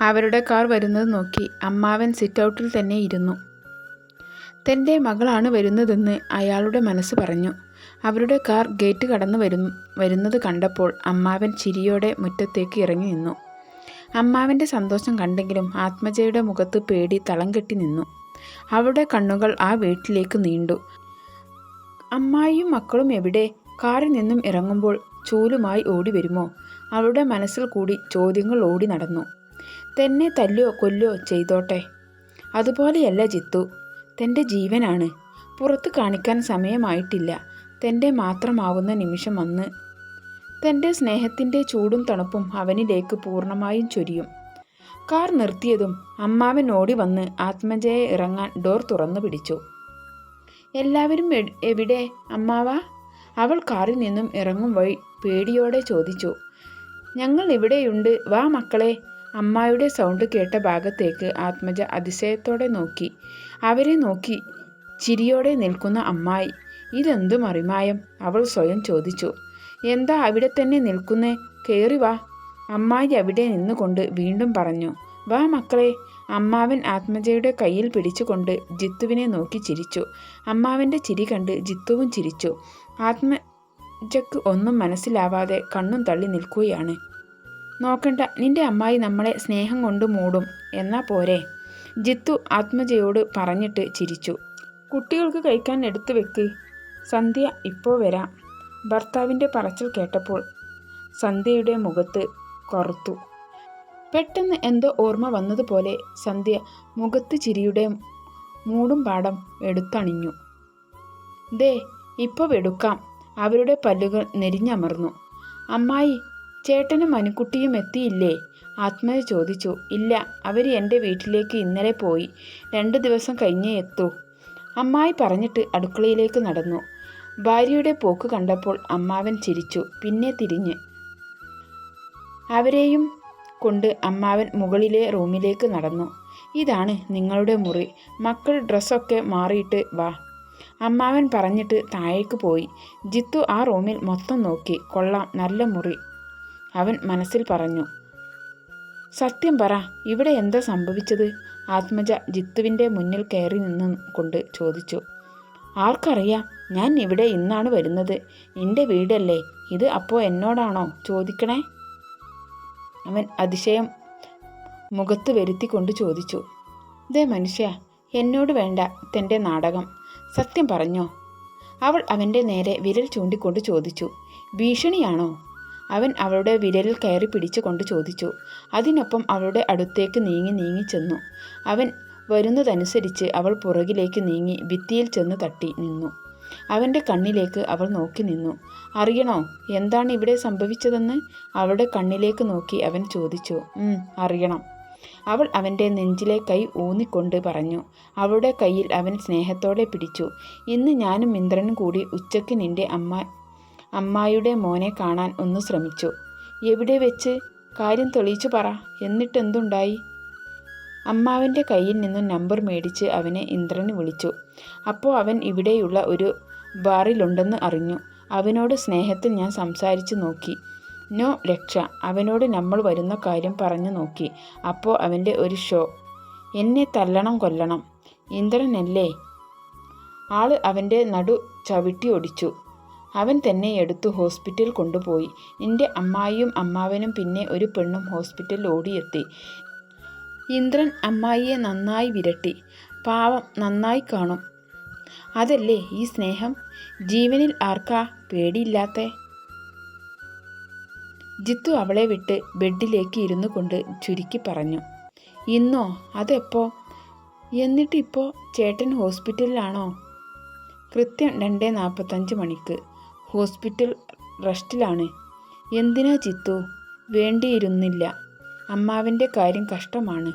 അവരുടെ കാർ വരുന്നത് നോക്കി അമ്മാവൻ സിറ്റൗട്ടിൽ തന്നെ ഇരുന്നു. തൻ്റെ മകളാണ് വരുന്നതെന്ന് അയാളുടെ മനസ്സ് പറഞ്ഞു. അവരുടെ കാർ ഗേറ്റ് കടന്ന് വരുന്നത് കണ്ടപ്പോൾ അമ്മാവൻ ചിരിയോടെ മുറ്റത്തേക്ക് ഇറങ്ങി നിന്നു. അമ്മാവൻ്റെ സന്തോഷം കണ്ടെങ്കിലും ആത്മജയുടെ മുഖത്ത് പേടി തളം കെട്ടി നിന്നു. അവളുടെ കണ്ണുകൾ ആ വീട്ടിലേക്ക് നീണ്ടു. അമ്മായിയും മക്കളും എവിടെ? കാറിൽ നിന്നും ഇറങ്ങുമ്പോൾ ചൂലുമായി ഓടി വരുമോ? അവളുടെ മനസ്സിൽ കൂടി ചോദ്യങ്ങൾ ഓടി നടന്നു. തന്നെ തല്ലോ കൊല്ലോ ചെയ്തോട്ടെ, അതുപോലെയല്ല ജിത്തു. തൻ്റെ ജീവനാണ്. പുറത്ത് കാണിക്കാൻ സമയമായിട്ടില്ല. തൻ്റെ മാത്രമാവുന്ന നിമിഷം വന്ന് തൻ്റെ സ്നേഹത്തിൻ്റെ ചൂടും തണുപ്പും അവനിലേക്ക് പൂർണ്ണമായും ചൊരിയും. കാർ നിർത്തിയതും അമ്മാവൻ ഓടി വന്ന് ആത്മജയെ ഇറങ്ങാൻ ഡോർ തുറന്നു പിടിച്ചു. എല്ലാവരും എവിടെ അമ്മാവ? അവൾ കാറിൽ നിന്നും ഇറങ്ങും വഴി പേടിയോടെ ചോദിച്ചു. ഞങ്ങൾ ഇവിടെയുണ്ട്, വാ മക്കളെ. അമ്മായിയുടെ സൗണ്ട് കേട്ട ഭാഗത്തേക്ക് ആത്മജ അതിശയത്തോടെ നോക്കി. അവരെ നോക്കി ചിരിയോടെ നിൽക്കുന്ന അമ്മായി. ഇതെന്തു മറിമായം? അവൾ സ്വയം ചോദിച്ചു. എന്താ അവിടെ തന്നെ നിൽക്കുന്നേ? കയറി വാ. അമ്മായി അവിടെ നിന്നുകൊണ്ട് വീണ്ടും പറഞ്ഞു. വാ മക്കളെ. അമ്മാവൻ ആത്മജയുടെ കയ്യിൽ പിടിച്ചുകൊണ്ട് ജിത്തുവിനെ നോക്കി ചിരിച്ചു. അമ്മാവൻ്റെ ചിരി കണ്ട് ജിത്തുവും ചിരിച്ചു. ആത്മജക്ക് ഒന്നും മനസ്സിലാവാതെ കണ്ണും തള്ളി നിൽക്കുകയാണ്. നോക്കണ്ട, നിന്റെ അമ്മായി നമ്മളെ സ്നേഹം കൊണ്ട് മൂടും, എന്നാ പോരെ? ജിത്തു ആത്മജയോട് പറഞ്ഞിട്ട് ചിരിച്ചു. കുട്ടികൾക്ക് കഴിക്കാൻ എടുത്തു വെക്ക്, സന്ധ്യ ഇപ്പോൾ വരാം. ഭർത്താവിൻ്റെ പറച്ചിൽ കേട്ടപ്പോൾ സന്ധ്യയുടെ മുഖത്ത് കറുത്തു. പെട്ടെന്ന് എന്തോ ഓർമ്മ വന്നതുപോലെ സന്ധ്യ മുഖത്ത് ചിരിയുടെ മൂടും പാടം എടുത്തണിഞ്ഞു. ദേ ഇപ്പോൾ വെടുക്കാം. അവരുടെ പല്ലുകൾ നെരിഞ്ഞമർന്നു. അമ്മായി, ചേട്ടനും മനുക്കുട്ടിയും എത്തിയില്ലേ? ആത്മജ ചോദിച്ചു. ഇല്ല, അവർ എൻ്റെ വീട്ടിലേക്ക് ഇന്നലെ പോയി. 2 ദിവസം കഴിഞ്ഞേ എത്തൂ, അമ്മായി പറഞ്ഞിട്ട് അടുക്കളയിലേക്ക് നടന്നു. ഭാര്യയുടെ പോക്ക് കണ്ടപ്പോൾ അമ്മാവൻ ചിരിച്ചു. പിന്നെ തിരിഞ്ഞ് അവരെയും കൊണ്ട് അമ്മാവൻ മുകളിലെ റൂമിലേക്ക് നടന്നു. ഇതാണ് നിങ്ങളുടെ മുറി. മക്കൾ ഡ്രസ്സൊക്കെ മാറിയിട്ട് വാ, അമ്മാവൻ പറഞ്ഞിട്ട് താഴേക്ക് പോയി. ജിത്തു ആ റൂമിൽ മൊത്തം നോക്കി. കൊള്ളാം, നല്ല മുറി, അവൻ മനസ്സിൽ പറഞ്ഞു. സത്യം പറ, ഇവിടെ എന്താ സംഭവിച്ചത്? ആത്മജ ജിത്തുവിൻ്റെ മുന്നിൽ കയറി നിന്നു കൊണ്ട് ചോദിച്ചു. ആർക്കറിയാം, ഞാൻ ഇവിടെ ഇന്നാണ് വരുന്നത്. നിന്റെ വീടല്ലേ ഇത്, അപ്പോൾ എന്നോടാണോ ചോദിക്കണേ? അവൻ അതിശയം മുഖത്ത് വരുത്തിക്കൊണ്ട് ചോദിച്ചു. ദേ മനുഷ്യ, എന്നോട് വേണ്ട തൻ്റെ നാടകം. സത്യം പറഞ്ഞോ? അവൾ അവൻ്റെ നേരെ വിരൽ ചൂണ്ടിക്കൊണ്ട് ചോദിച്ചു. ഭീഷണിയാണോ? അവൻ അവളുടെ വിരലിൽ കയറി പിടിച്ചുകൊണ്ട് ചോദിച്ചു. അതിനൊപ്പം അവളുടെ അടുത്തേക്ക് നീങ്ങി ചെന്നു. അവൻ വരുന്നതനുസരിച്ച് അവൾ പുറകിലേക്ക് നീങ്ങി ഭിത്തിയിൽ ചെന്ന് തട്ടി നിന്നു. അവൻ്റെ കണ്ണിലേക്ക് അവൾ നോക്കി നിന്നു. അറിയണോ എന്താണ് ഇവിടെ സംഭവിച്ചതെന്ന്? അവളുടെ കണ്ണിലേക്ക് നോക്കി അവൻ ചോദിച്ചു. അറിയണം, അവൾ അവൻ്റെ നെഞ്ചിലെ കൈ ഊന്നിക്കൊണ്ട് പറഞ്ഞു. അവളുടെ കയ്യിൽ അവൻ സ്നേഹത്തോടെ പിടിച്ചു. ഇന്ന് ഞാനും ഇന്ദ്രനും കൂടി ഉച്ചയ്ക്ക് നിന്റെ അമ്മായിയുടെ മോനെ കാണാൻ ഒന്ന് ശ്രമിച്ചു. എവിടെ വെച്ച്? കാര്യം തെളിയിച്ചു പറ. എന്നിട്ടെന്തുണ്ടായി? അമ്മാവൻ്റെ കയ്യിൽ നിന്നും നമ്പർ മേടിച്ച് അവനെ ഇന്ദ്രന് വിളിച്ചു. അപ്പോൾ അവൻ ഇവിടെയുള്ള ഒരു ബാറിലുണ്ടെന്ന് അറിഞ്ഞു. അവനോട് സ്നേഹത്തിൽ ഞാൻ സംസാരിച്ചു നോക്കി. നോ രക്ഷ. അവനോട് നമ്മൾ വരുന്ന കാര്യം പറഞ്ഞു നോക്കി. അപ്പോൾ അവൻ്റെ ഒരു ഷോ. എന്നെ തല്ലണം കൊല്ലണം. ഇന്ദ്രനല്ലേ? ആള് അവൻ്റെ നടു ചവിട്ടി ഒടിച്ചു. അവൻ തന്നെ എടുത്തു ഹോസ്പിറ്റലിൽ കൊണ്ടുപോയി. നിന്റെ അമ്മായിയും അമ്മാവനും പിന്നെ ഒരു പെണ്ണും ഹോസ്പിറ്റലിൽ ഓടിയെത്തി. ഇന്ദ്രൻ അമ്മായിയെ നന്നായി വിരട്ടി. പാവം, നന്നായി കാണും. അതല്ലേ ഈ സ്നേഹം? ജീവനിൽ ആർക്കാ പേടിയില്ലാത്തെ? ജിത്തു അവളെ വിട്ട് ബെഡിലേക്ക് ഇരുന്നു കൊണ്ട് ചുരുക്കി പറഞ്ഞു. ഇന്നോ? അതെപ്പോ? എന്നിട്ടിപ്പോൾ ചേട്ടൻ ഹോസ്പിറ്റലിലാണോ? കൃത്യം 2:45 മണിക്ക്. ഹോസ്പിറ്റൽ റെസ്റ്റിലാണ്. എന്തിനാ ജിത്തു? വേണ്ടിയിരുന്നില്ല. അമ്മാവൻ്റെ കാര്യം കഷ്ടമാണ്.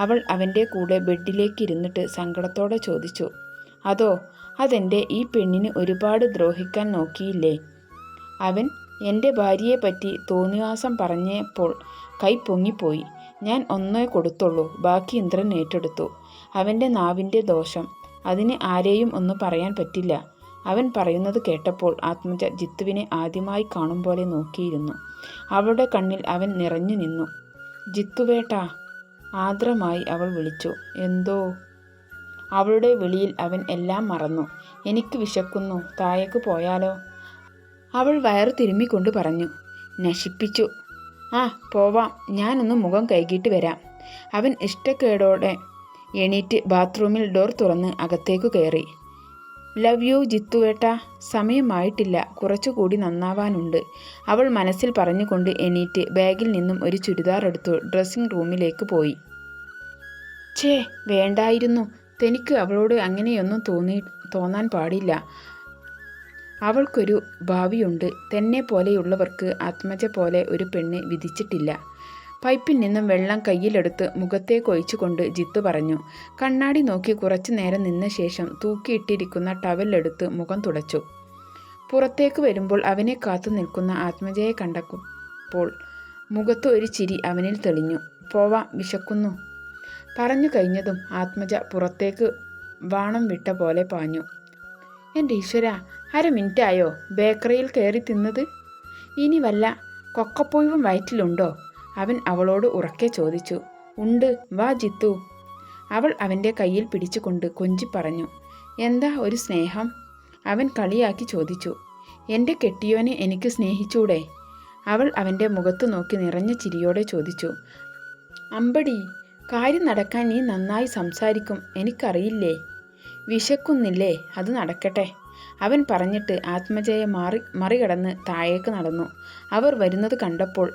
അവൾ അവൻ്റെ കൂടെ ബെഡിലേക്ക് ഇരുന്നിട്ട് സങ്കടത്തോടെ ചോദിച്ചു. അതോ? അതെൻ്റെ ഈ പെണ്ണിന് ഒരുപാട് ദ്രോഹിക്കാൻ നോക്കിയില്ലേ? അവൻ എൻ്റെ ഭാര്യയെപ്പറ്റി തോന്നിവാസം പറഞ്ഞപ്പോൾ കൈ പൊങ്ങിപ്പോയി. ഞാൻ ഒന്നേ കൊടുത്തുള്ളൂ, ബാക്കി ഇന്ദ്രൻ ഏറ്റെടുത്തു. അവൻ്റെ നാവിൻ്റെ ദോഷം, അതിന് ആരെയും ഒന്നും പറയാൻ പറ്റില്ല. അവൻ പറയുന്നത് കേട്ടപ്പോൾ ആത്മജ ജിത്തുവിനെ ആദ്യമായി കാണും പോലെ നോക്കിയിരുന്നു. അവളുടെ കണ്ണിൽ അവൻ നിറഞ്ഞു നിന്നു. ജിത്തുവേട്ടാ, ആർദ്രമായി അവൾ വിളിച്ചു. എന്തോ? അവളുടെ വിളിയിൽ അവൻ എല്ലാം മറന്നു. എനിക്ക് വിശക്കുന്നു, താഴേക്ക് പോയാലോ? അവൾ വയറു തിരുമ്മിക്കൊണ്ട് പറഞ്ഞു. നശിപ്പിച്ചു. ആ പോവാം, ഞാനൊന്ന് മുഖം കഴുകിയിട്ട് വരാം. അവൻ ഇഷ്ടക്കേടോടെ എണീറ്റ് ബാത്റൂമിൽ ഡോർ തുറന്ന് അകത്തേക്ക് കയറി. ലവ് യു ജിത്തുവേട്ടാ, സമയമായിട്ടില്ല, കുറച്ചുകൂടി നന്നാവാനുണ്ട്, അവൾ മനസ്സിൽ പറഞ്ഞുകൊണ്ട് എണീറ്റ് ബാഗിൽ നിന്നും ഒരു ചുരിദാർ എടുത്തു ഡ്രസ്സിംഗ് റൂമിലേക്ക് പോയി. ഛേ, വേണ്ടായിരുന്നു. തനിക്ക് അവളോട് അങ്ങനെയൊന്നും തോന്നാൻ പാടില്ല. അവൾക്കൊരു ഭാവിയുണ്ട്. തന്നെ പോലെയുള്ളവർക്ക് ആത്മജ പോലെ ഒരു പെണ്ണ് വിധിച്ചിട്ടില്ല. പൈപ്പിൽ നിന്നും വെള്ളം കയ്യിലെടുത്ത് മുഖത്തേക്കൊഴിച്ചുകൊണ്ട് ജിത്തു പറഞ്ഞു. കണ്ണാടി നോക്കി കുറച്ചു നേരം നിന്ന ശേഷം തൂക്കിയിട്ടിരിക്കുന്ന ടവലെടുത്ത് മുഖം തുടച്ചു. പുറത്തേക്ക് വരുമ്പോൾ അവനെ കാത്തു നിൽക്കുന്ന ആത്മജയെ കണ്ടപ്പോൾ മുഖത്ത് ഒരു ചിരി അവനിൽ തെളിഞ്ഞു. പോവാം, വിശക്കുന്നു. പറഞ്ഞു കഴിഞ്ഞതും ആത്മജ പുറത്തേക്ക് വാണം വിട്ട പോലെ പാഞ്ഞു. എൻ്റെ ഈശ്വര, 1/2 മിനിറ്റായോ ബേക്കറിയിൽ കയറി തിന്നത്? ഇനി വല്ല കൊക്കപ്പുഴുവും വയറ്റിലുണ്ടോ? അവൻ അവളോട് ഉറക്കെ ചോദിച്ചു. ഉണ്ട്, വാ ജിത്തു. അവൾ അവൻ്റെ കയ്യിൽ പിടിച്ചുകൊണ്ട് കൊഞ്ചി പറഞ്ഞു. എന്താ ഒരു സ്നേഹം? അവൻ കളിയാക്കി ചോദിച്ചു. എൻ്റെ കെട്ടിയോനെ എനിക്ക് സ്നേഹിച്ചൂടെ? അവൾ അവൻ്റെ മുഖത്ത് നോക്കി നിറഞ്ഞ ചിരിയോടെ ചോദിച്ചു. അമ്പടി, കാര്യം നടക്കാൻ നീ നന്നായി സംസാരിക്കും, എനിക്കറിയില്ലേ. വിശക്കുന്നില്ലേ? അത് നടക്കട്ടെ. അവൻ പറഞ്ഞിട്ട് ആത്മജയെ മറികടന്ന് താഴേക്ക് നടന്നു. അവർ വരുന്നത് കണ്ടപ്പോൾ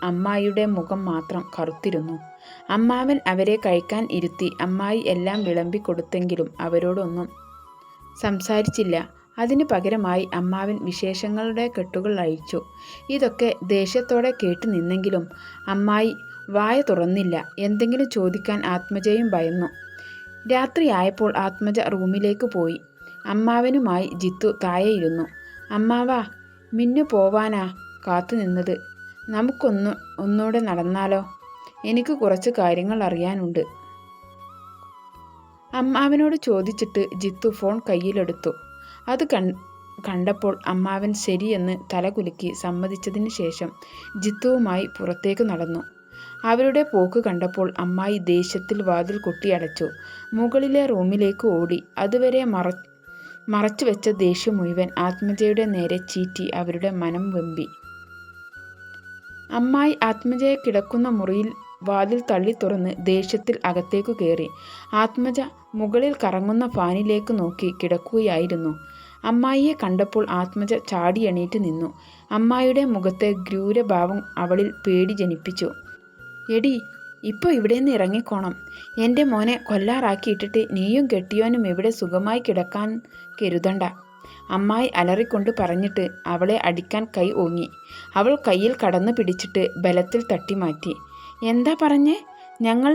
അമ്മായിയുടെ മുഖം മാത്രം കറുത്തിരുന്നു. അമ്മാവൻ അവരെ കഴിക്കാൻ ഇരുത്തി. അമ്മായി എല്ലാം വിളമ്പിക്കൊടുത്തെങ്കിലും അവരോടൊന്നും സംസാരിച്ചില്ല. അതിന് പകരമായി അമ്മാവൻ വിശേഷങ്ങളുടെ കെട്ടുകൾ അഴിച്ചു. ഇതൊക്കെ ദേഷ്യത്തോടെ കേട്ടു നിന്നെങ്കിലും അമ്മായി വായ തുറന്നില്ല. എന്തെങ്കിലും ചോദിക്കാൻ ആത്മജയും ഭയന്നു. രാത്രിയായപ്പോൾ ആത്മജ റൂമിലേക്ക് പോയി. അമ്മാവനുമായി ജിത്തു താഴെയിരുന്നു. അമ്മാവാ, മിന്നു പോവാനാ കാത്തു നിന്നത്. ഒന്നൂടെ നടന്നാലോ? എനിക്ക് കുറച്ച് കാര്യങ്ങൾ അറിയാനുണ്ട്. അമ്മാവനോട് ചോദിച്ചിട്ട് ജിത്തു ഫോൺ കയ്യിലെടുത്തു. അത് കണ്ടപ്പോൾ അമ്മാവൻ ശരിയെന്ന് തലകുലുക്കി സമ്മതിച്ചതിന് ശേഷം ജിത്തുവുമായി പുറത്തേക്ക് നടന്നു. അവരുടെ പോക്ക് കണ്ടപ്പോൾ അമ്മായി ദേഷ്യത്തിൽ വാതിൽ കൊട്ടിയടച്ചു. മുകളിലെ റൂമിലേക്ക് ഓടി. അതുവരെ മറച്ചു വെച്ച ദേഷ്യം മുഴുവൻ ആത്മജയുടെ നേരെ ചീറ്റി അവരുടെ മനം വെമ്പി. അമ്മായി ആത്മജയെ കിടക്കുന്ന മുറിയിൽ വാതിൽ തള്ളി തുറന്ന് ദേഷ്യത്തിൽ അകത്തേക്കു കയറി. ആത്മജ മുകളിൽ കറങ്ങുന്ന ഫാനിലേക്ക് നോക്കി കിടക്കുകയായിരുന്നു. അമ്മായിയെ കണ്ടപ്പോൾ ആത്മജ ചാടി എണീറ്റ് നിന്നു. അമ്മായിയുടെ മുഖത്തെ ക്രൂരഭാവം അവളിൽ പേടി ജനിപ്പിച്ചു. എടി, ഇപ്പോൾ ഇവിടെ നിന്ന് ഇറങ്ങിക്കോണം. എൻ്റെ മോനെ കൊല്ലാറാക്കിയിട്ടിട്ട് നീയും കെട്ടിയോനും ഇവിടെ സുഖമായി കിടക്കാൻ കരുതണ്ട. അമ്മായി അലറിക്കൊണ്ട് പറഞ്ഞിട്ട് അവളെ അടിക്കാൻ കൈ ഓങ്ങി. അവൾ കയ്യിൽ കടന്നു പിടിച്ചിട്ട് ബലത്തിൽ തട്ടിമാറ്റി. എന്താ പറഞ്ഞേ? ഞങ്ങൾ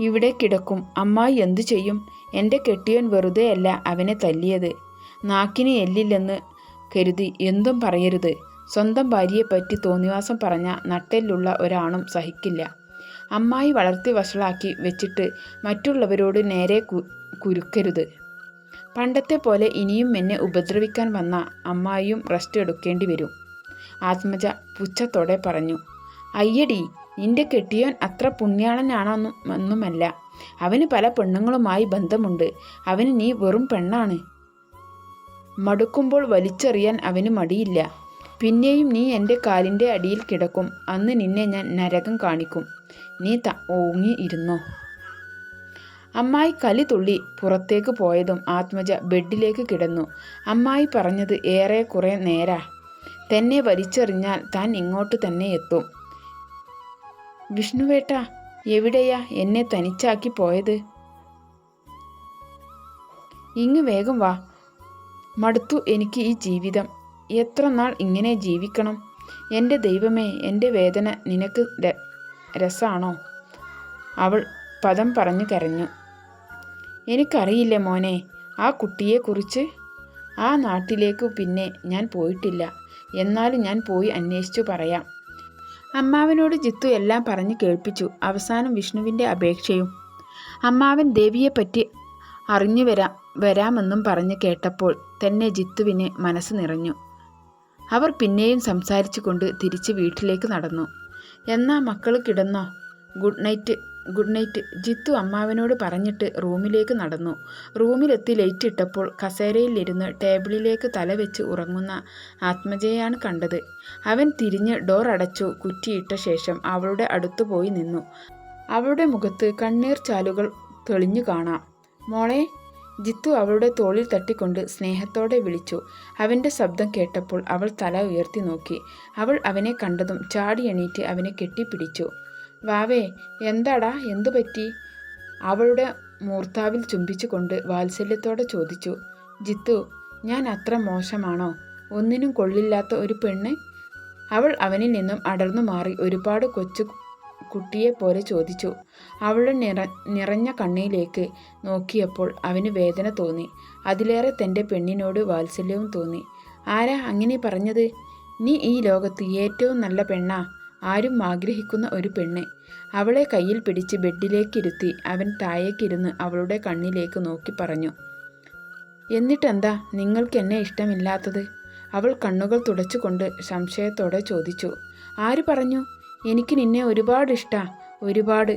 ഇവിടെ കിടക്കും. അമ്മായി എന്തു ചെയ്യും? എൻ്റെ കെട്ടിയോൻ വെറുതെയല്ല അവനെ തല്ലിയത്. നാക്കിന് എല്ലില്ലെന്ന് കരുതി എന്തും പറയരുത്. സ്വന്തം ഭാര്യയെപ്പറ്റി തോന്നിവാസം പറഞ്ഞ നട്ടെല്ലുള്ള ഒരാണും സഹിക്കില്ല. അമ്മായി വളർത്തി വഷളാക്കി വെച്ചിട്ട് മറ്റുള്ളവരോട് നേരെ കുരുക്കരുത്. പണ്ടത്തെ പോലെ ഇനിയും എന്നെ ഉപദ്രവിക്കാൻ വന്ന അമ്മായിയും റെസ്റ്റ് എടുക്കേണ്ടി വരും. ആത്മജ പുച്ഛത്തോടെ പറഞ്ഞു. അയ്യടി, നിന്റെ കെട്ടിയോൻ അത്ര പുണ്യാളനാണെന്നൊന്നുമല്ല. അവന് പല പെണ്ണുങ്ങളുമായി ബന്ധമുണ്ട്. അവന് നീ വെറും പെണ്ണാണ്. മടുക്കുമ്പോൾ വലിച്ചെറിയാൻ അവന് മടിയില്ല. പിന്നെയും നീ എൻ്റെ കാലിൻ്റെ അടിയിൽ കിടക്കും. അന്ന് നിന്നെ ഞാൻ നരകം കാണിക്കും. നീ ഓങ്ങി ഇരുന്നോ. അമ്മായി കലി തുള്ളി പുറത്തേക്ക് പോയതും ആത്മജ ബെഡിലേക്ക് കിടന്നു. അമ്മായി പറഞ്ഞത് ഏറെക്കുറെ നേരാ. തന്നെ വലിച്ചെറിഞ്ഞാൽ താൻ ഇങ്ങോട്ട് തന്നെ എത്തും. വിഷ്ണുവേട്ടാ, എവിടെയാ എന്നെ തനിച്ചാക്കി പോയത്? ഇങ്ങ് വേഗം വാ. മടുത്തു എനിക്ക് ഈ ജീവിതം. എത്ര നാൾ ഇങ്ങനെ ജീവിക്കണം? എൻ്റെ ദൈവമേ, എൻ്റെ വേദന നിനക്ക് രസാണോ? അവൾ പദം പറഞ്ഞു കരഞ്ഞു. എനിക്കറിയില്ല മോനെ ആ കുട്ടിയെക്കുറിച്ച്. ആ നാട്ടിലേക്ക് പിന്നെ ഞാൻ പോയിട്ടില്ല. എന്നാലും ഞാൻ പോയി അന്വേഷിച്ചു പറയാം. അമ്മാവനോട് ജിത്തു എല്ലാം പറഞ്ഞു കേൾപ്പിച്ചു. അവസാനം വിഷ്ണുവിൻ്റെ അപേക്ഷയും. അമ്മാവൻ ദേവിയെപ്പറ്റി അറിഞ്ഞു വരാമെന്നും പറഞ്ഞ് കേട്ടപ്പോൾ തന്നെ ജിത്തുവിന് മനസ്സ് നിറഞ്ഞു. അവർ പിന്നെയും സംസാരിച്ചു കൊണ്ട് തിരിച്ച് വീട്ടിലേക്ക് നടന്നു. എന്നാ മക്കൾ കിടന്നോ? Good night good night Jithu അമ്മാവനോട് പറഞ്ഞിട്ട് റൂമിലേക്ക് നടന്നു. റൂമിലെത്തി ലൈറ്റ് ഇട്ടപ്പോൾ കസേരയിലിരുന്ന് ടേബിളിലേക്ക് തല വെച്ച് ഉറങ്ങുന്ന ആത്മജയാണ് കണ്ടത്. അവൻ തിരിഞ്ഞ് ഡോർ അടച്ചു കുറ്റിയിട്ട ശേഷം അവളുടെ അടുത്തു പോയി നിന്നു. അവളുടെ മുഖത്ത് കണ്ണീർ ചാലുകൾ തെളിഞ്ഞു കാണാം. മോളെ, ജിത്തു അവളുടെ തോളിൽ തട്ടിക്കൊണ്ട് സ്നേഹത്തോടെ വിളിച്ചു. അവൻ്റെ ശബ്ദം കേട്ടപ്പോൾ അവൾ തല ഉയർത്തി നോക്കി. അവൾ അവനെ കണ്ടതും ചാടി എണീറ്റ് അവനെ കെട്ടിപ്പിടിച്ചു. വാവേ, എന്താടാ, എന്തു പറ്റി? അവളുടെ മൂർത്താവിൽ ചുംബിച്ചുകൊണ്ട് വാത്സല്യത്തോടെ ചോദിച്ചു. ജിത്തു, ഞാൻ അത്ര മോശമാണോ? ഒന്നിനും കൊള്ളില്ലാത്ത ഒരു പെണ്ണ്? അവൾ അവനിൽ നിന്നും അടർന്നു മാറി ഒരുപാട് കൊച്ചു കുട്ടിയെപ്പോലെ ചോദിച്ചു. അവളുടെ നിറഞ്ഞ കണ്ണിലേക്ക് നോക്കിയപ്പോൾ അവന് വേദന തോന്നി. അതിലേറെ തൻ്റെ പെണ്ണിനോട് വാത്സല്യവും തോന്നി. ആരാ അങ്ങനെ പറഞ്ഞത്? നീ ഈ ലോകത്ത് ഏറ്റവും നല്ല പെണ്ണാ, ആരും ആഗ്രഹിക്കുന്ന ഒരു പെണ്ണ്. അവളെ കയ്യിൽ പിടിച്ച് ബെഡിലേക്കിരുത്തി അവൻ താഴേക്കിരുന്ന് അവളുടെ കണ്ണിലേക്ക് നോക്കി പറഞ്ഞു. എന്നിട്ടെന്താ നിങ്ങൾക്ക് എന്നെ ഇഷ്ടമില്ലാത്തത്? അവൾ കണ്ണുകൾ തുടച്ചുകൊണ്ട് സംശയത്തോടെ ചോദിച്ചു. ആര് പറഞ്ഞു? എനിക്ക് നിന്നെ ഒരുപാട് ഇഷ്ടാ, ഒരുപാട്.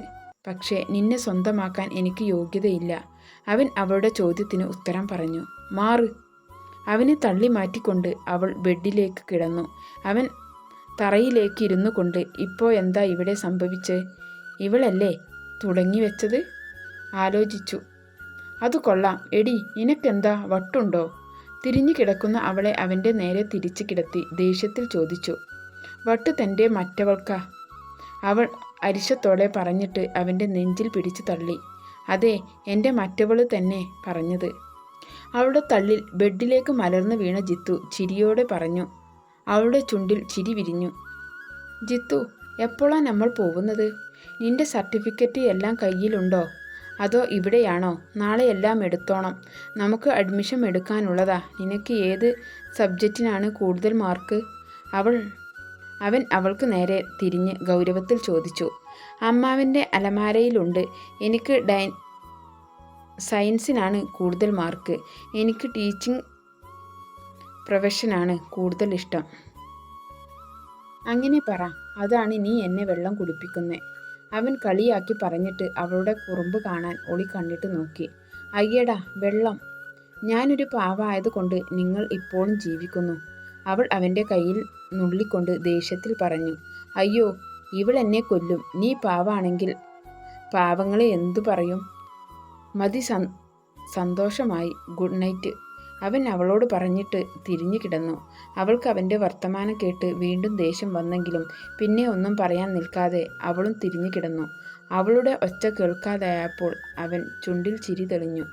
പക്ഷേ നിന്നെ സ്വന്തമാക്കാൻ എനിക്ക് യോഗ്യതയില്ല. അവൻ അവളുടെ ചോദ്യത്തിന് ഉത്തരം പറഞ്ഞു. മാറ്. അവനെ തള്ളി മാറ്റിക്കൊണ്ട് അവൾ ബെഡിലേക്ക് കിടന്നു. അവൻ തറയിലേക്ക് ഇരുന്നു കൊണ്ട് ഇപ്പോൾ എന്താ ഇവിടെ സംഭവിച്ച്? ഇവളല്ലേ തുടങ്ങി വെച്ചത്? ആലോചിച്ചു. അത് കൊള്ളാം. എടി, നിനക്കെന്താ വട്ടുണ്ടോ? തിരിഞ്ഞു കിടക്കുന്ന അവളെ അവൻ്റെ നേരെ തിരിച്ചു കിടത്തി ദേഷ്യത്തിൽ ചോദിച്ചു. വട്ട് തൻ്റെ മറ്റവൾക്കാ, അവൾ അരിശത്തോടെ പറഞ്ഞിട്ട് അവൻ്റെ നെഞ്ചിൽ പിടിച്ചു തള്ളി. അതെ, എൻ്റെ മറ്റവള് തന്നെ പറഞ്ഞത്. അവളുടെ തള്ളിൽ ബെഡിലേക്ക് മലർന്നു വീണ ജിത്തു ചിരിയോടെ പറഞ്ഞു. അവളുടെ ചുണ്ടിൽ ചിരി വിരിഞ്ഞു. ജിത്തു, എപ്പോഴാ നമ്മൾ പോകുന്നത്? നിന്റെ സർട്ടിഫിക്കറ്റ് എല്ലാം കയ്യിലുണ്ടോ? അതോ ഇവിടെയാണോ? നാളെ എല്ലാം എടുത്തോണം. നമുക്ക് അഡ്മിഷൻ എടുക്കാനുള്ളതാ. നിനക്ക് ഏത് സബ്ജക്റ്റിനാണ് കൂടുതൽ മാർക്ക്? അവൻ അവൾക്ക് നേരെ തിരിഞ്ഞ് ഗൗരവത്തിൽ ചോദിച്ചു. അമ്മാവൻ്റെ അലമാരയിലുണ്ട്. എനിക്ക് സയൻസിനാണ് കൂടുതൽ മാർക്ക്. എനിക്ക് ടീച്ചിങ് പ്രൊഫഷനാണ് കൂടുതൽ ഇഷ്ടം. അങ്ങനെ പറ, അതാണ് നീ എന്നെ വെള്ളം കുടിപ്പിക്കുന്നേ. അവൻ കളിയാക്കി പറഞ്ഞിട്ട് അവളുടെ കുറുമ്പ് കാണാൻ ഒളി കണ്ണിട്ട് നോക്കി. അയ്യടാ വെള്ളം, ഞാനൊരു പാവായതുകൊണ്ട് നിങ്ങൾ ഇപ്പോഴും ജീവിക്കുന്നു. അവൾ അവൻ്റെ കയ്യിൽ നുള്ളിക്കൊണ്ട് ദേഷ്യത്തിൽ പറഞ്ഞു. അയ്യോ, ഇവൾ എന്നെ കൊല്ലും. നീ പാവാണെങ്കിൽ പാവങ്ങളെ എന്തു പറയും? മതി, സന്തോഷമായി. Good night. അവൻ അവളോട് പറഞ്ഞിട്ട് തിരിഞ്ഞു കിടന്നു. അവൾക്ക് അവൻ്റെ വർത്തമാനം കേട്ട് വീണ്ടും ദേഷ്യം വന്നെങ്കിലും പിന്നെ ഒന്നും പറയാൻ നിൽക്കാതെ അവളും തിരിഞ്ഞു കിടന്നു. അവളുടെ ഒച്ച കേൾക്കാതായപ്പോൾ അവൻ ചുണ്ടിൽ ചിരി തെളിഞ്ഞു.